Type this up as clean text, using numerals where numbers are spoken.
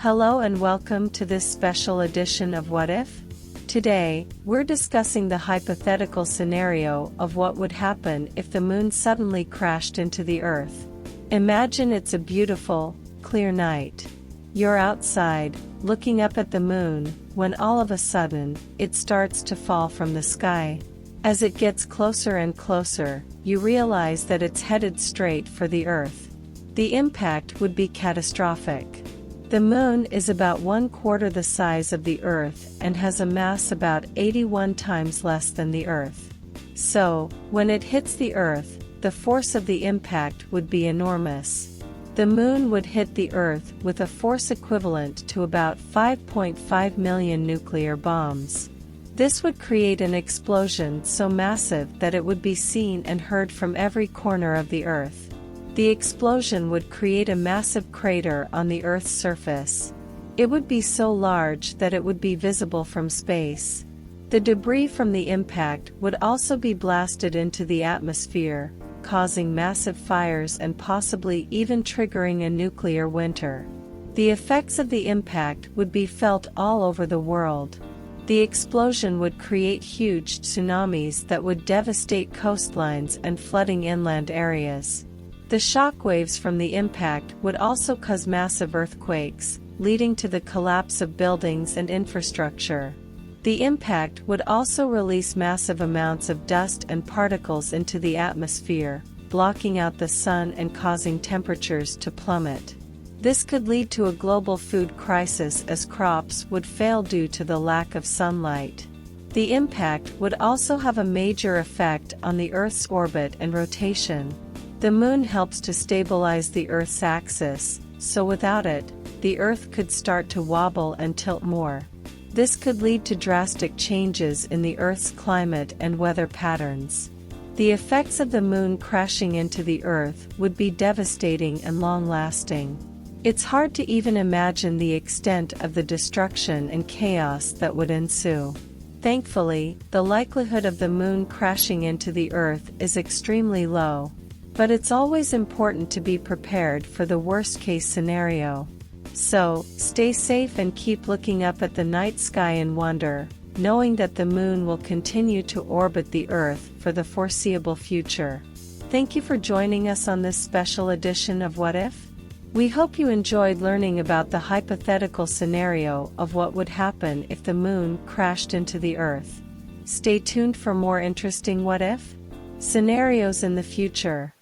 Hello and welcome to this special edition of What If? Today, we're discussing the hypothetical scenario of what would happen if the moon suddenly crashed into the Earth. Imagine it's a beautiful, clear night. You're outside, looking up at the moon, when all of a sudden, it starts to fall from the sky. As it gets closer and closer, you realize that it's headed straight for the Earth. The impact would be catastrophic. The moon is about 1/4 the size of the Earth and has a mass about 81 times less than the Earth. So, when it hits the Earth, the force of the impact would be enormous. The moon would hit the Earth with a force equivalent to about 5.5 million nuclear bombs. This would create an explosion so massive that it would be seen and heard from every corner of the Earth. The explosion would create a massive crater on the Earth's surface. It would be so large that it would be visible from space. The debris from the impact would also be blasted into the atmosphere, causing massive fires and possibly even triggering a nuclear winter. The effects of the impact would be felt all over the world. The explosion would create huge tsunamis that would devastate coastlines and flooding inland areas. The shock waves from the impact would also cause massive earthquakes, leading to the collapse of buildings and infrastructure. The impact would also release massive amounts of dust and particles into the atmosphere, blocking out the sun and causing temperatures to plummet. This could lead to a global food crisis as crops would fail due to the lack of sunlight. The impact would also have a major effect on the Earth's orbit and rotation. The moon helps to stabilize the Earth's axis, so without it, the Earth could start to wobble and tilt more. This could lead to drastic changes in the Earth's climate and weather patterns. The effects of the moon crashing into the Earth would be devastating and long-lasting. It's hard to even imagine the extent of the destruction and chaos that would ensue. Thankfully, the likelihood of the moon crashing into the Earth is extremely low. But it's always important to be prepared for the worst-case scenario. So, stay safe and keep looking up at the night sky in wonder, knowing that the moon will continue to orbit the Earth for the foreseeable future. Thank you for joining us on this special edition of What If? We hope you enjoyed learning about the hypothetical scenario of what would happen if the moon crashed into the Earth. Stay tuned for more interesting What If? Scenarios in the future.